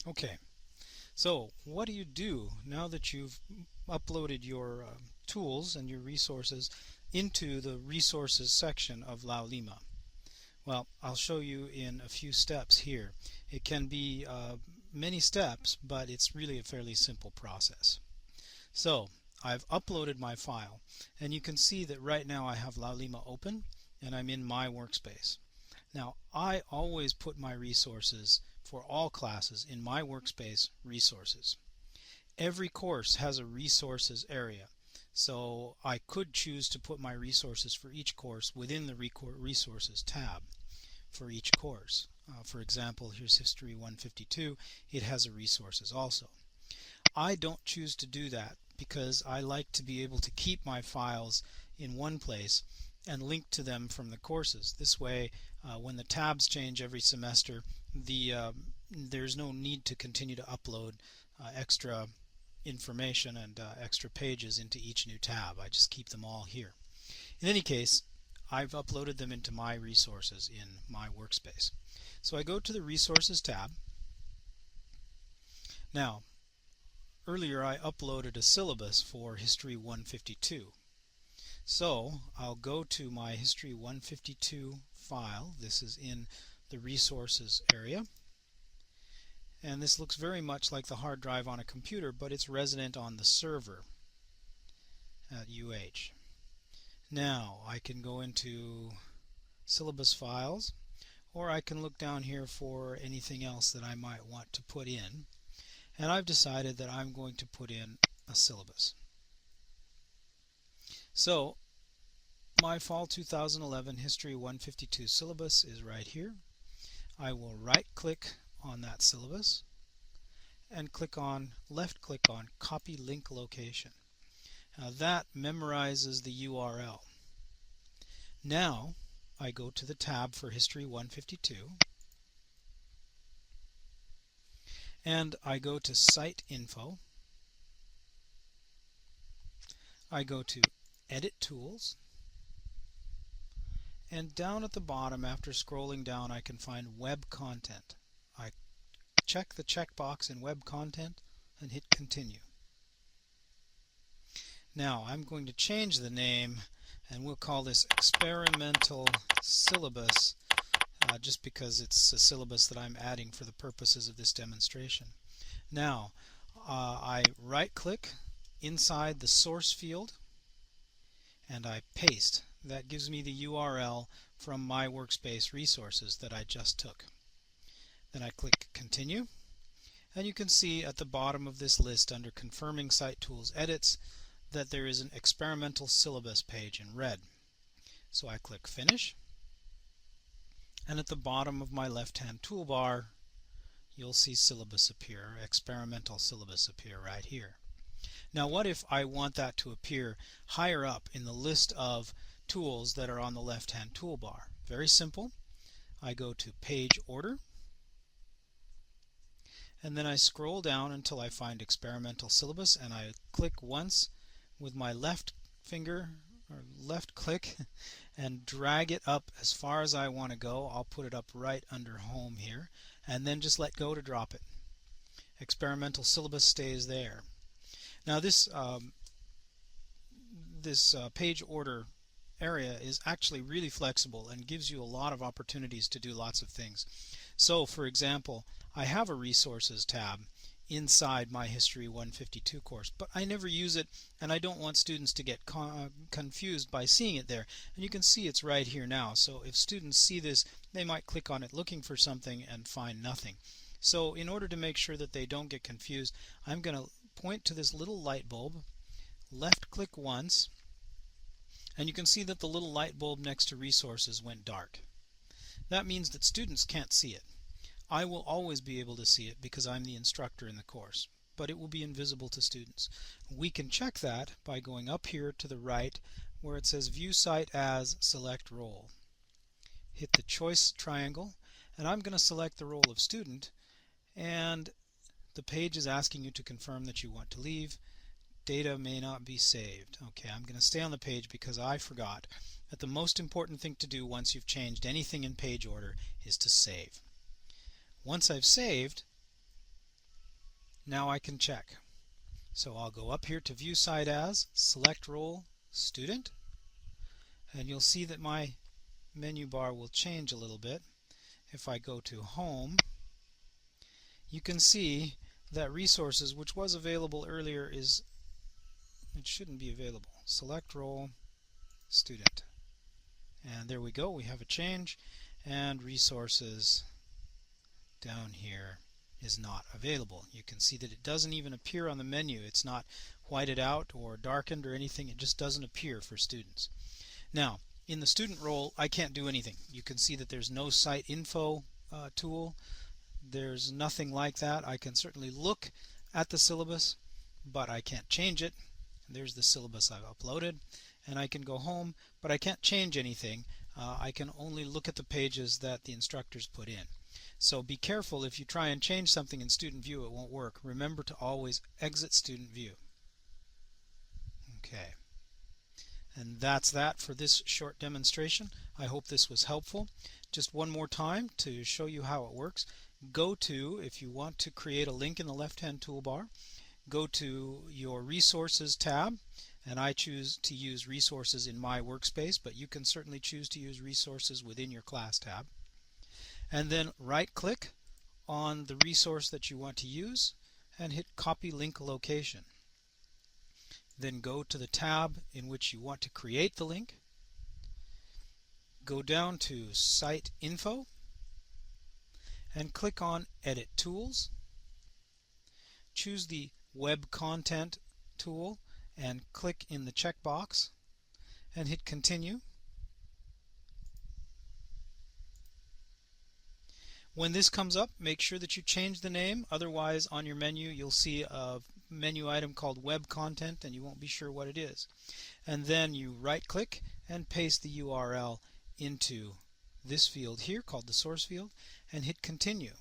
Okay, so what do you do now that you've uploaded your tools and your resources into the resources section of Laulima? Well, I'll show you in a few steps here. It can be many steps, but it's really a fairly simple process. So I've uploaded my file, and you can see that right now I have Laulima open and I'm in my workspace. Now I always put my resources for all classes in my workspace resources. Every course has a resources area, so I could choose to put my resources for each course within the resources tab for each course. For example, here's History 152. It has a resources also. I don't choose to do that because I like to be able to keep my files in one place and link to them from the courses. This way, when the tabs change every semester, there's no need to continue to upload extra information and extra pages into each new tab. I just keep them all here. In any case, I've uploaded them into my resources in my workspace. So I go to the Resources tab. Now, earlier I uploaded a syllabus for History 152. So I'll go to my History 152 file. This is in the Resources area. And this looks very much like the hard drive on a computer, but it's resident on the server at UH. Now I can go into syllabus files, or I can look down here for anything else that I might want to put in. And I've decided that I'm going to put in a syllabus. So my Fall 2011 History 152 syllabus is right here. I will right-click on that syllabus and left-click on Copy Link Location. Now that memorizes the URL. Now I go to the tab for History 152 and I go to Site Info. I go to Edit Tools, and down at the bottom, after scrolling down, I can find Web Content. I check the checkbox in Web Content and hit Continue. Now I'm going to change the name, and we'll call this Experimental Syllabus just because it's a syllabus that I'm adding for the purposes of this demonstration. Now I right-click inside the source field and I paste. That gives me the URL from my workspace resources that I just took. Then I click Continue, and you can see at the bottom of this list under Confirming Site Tools Edits that there is an Experimental Syllabus page in red. So I click Finish, and at the bottom of my left-hand toolbar you'll see Syllabus appear, Experimental Syllabus appear right here. Now what if I want that to appear higher up in the list of tools that are on the left-hand toolbar? Very simple. I go to Page Order, and then I scroll down until I find Experimental Syllabus, and I click once with my left finger or left click and drag it up as far as I want to go. I'll put it up right under Home here, and then just let go to drop it. Experimental Syllabus stays there. Now this page order area is actually really flexible and gives you a lot of opportunities to do lots of things. So for example, I have a resources tab inside my History 152 course, but I never use it, and I don't want students to get confused by seeing it there. And you can see it's right here now, so if students see this, they might click on it looking for something and find nothing. So in order to make sure that they don't get confused, I'm going to point to this little light bulb, left click once, and you can see that the little light bulb next to resources went dark. That means that students can't see it. I will always be able to see it because I'm the instructor in the course, but it will be invisible to students. We can check that by going up here to the right where it says View Site As, select Role. Hit the choice triangle, and I'm going to select the role of student, and the page is asking you to confirm that you want to leave. Data may not be saved. Okay, I'm going to stay on the page because I forgot that the most important thing to do once you've changed anything in page order is to save. Once I've saved, Now I can check. So I'll go up here to View Site As, select Role Student, and you'll see that my menu bar will change a little bit. If I go to Home, you can see that Resources, which was available earlier, it shouldn't be available. Select Role Student. And there we go, we have a change, and Resources down here is not available. You can see that it doesn't even appear on the menu. It's not whited out or darkened or anything. It just doesn't appear for students. Now, in the student role, I can't do anything. You can see that there's no site info tool. There's nothing like that. I can certainly look at the syllabus, but I can't change it. There's the syllabus I've uploaded, and I can go home, but I can't change anything. I can only look at the pages that the instructors put in. So be careful. If you try and change something in Student View, it won't work. Remember to always exit Student View. Okay. And that's that for this short demonstration. I hope this was helpful. Just one more time to show you how it works. Go to, if you want to create a link in the left-hand toolbar, go to your Resources tab, and I choose to use Resources in my workspace, but you can certainly choose to use Resources within your class tab. And then right-click on the resource that you want to use and hit Copy Link Location. Then go to the tab in which you want to create the link. Go down to Site Info and click on Edit Tools. Choose the Web Content tool and click in the checkbox and hit Continue. When this comes up, make sure that you change the name. Otherwise, on your menu, you'll see a menu item called Web Content, and you won't be sure what it is. And then you right-click and paste the URL into this field here, called the source field, and hit Continue.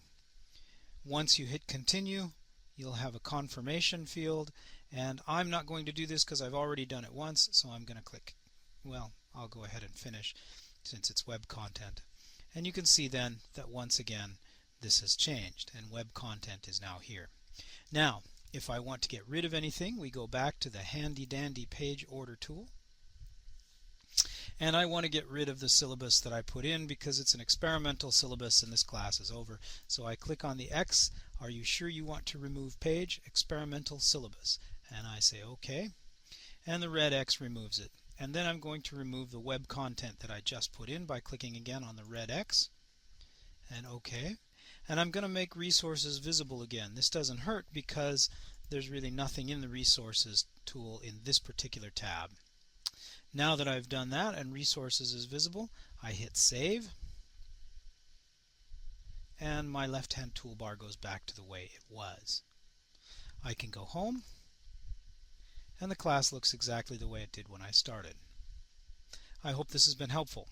Once you hit Continue, you'll have a confirmation field, and I'm not going to do this because I've already done it once, so I'm going to click, well, I'll go ahead and finish since it's Web Content. And you can see then that once again this has changed and Web Content is now here. Now, if I want to get rid of anything, we go back to the handy-dandy Page Order tool. And I want to get rid of the syllabus that I put in because it's an experimental syllabus and this class is over. So I click on the X. Are you sure you want to remove page? Experimental syllabus. And I say OK. And the red X removes it. And then I'm going to remove the web content that I just put in by clicking again on the red X and OK. And I'm going to make resources visible again. This doesn't hurt because there's really nothing in the resources tool in this particular tab. Now that I've done that and resources is visible, I hit save and my left-hand toolbar goes back to the way it was. I can go home and the class looks exactly the way it did when I started. I hope this has been helpful.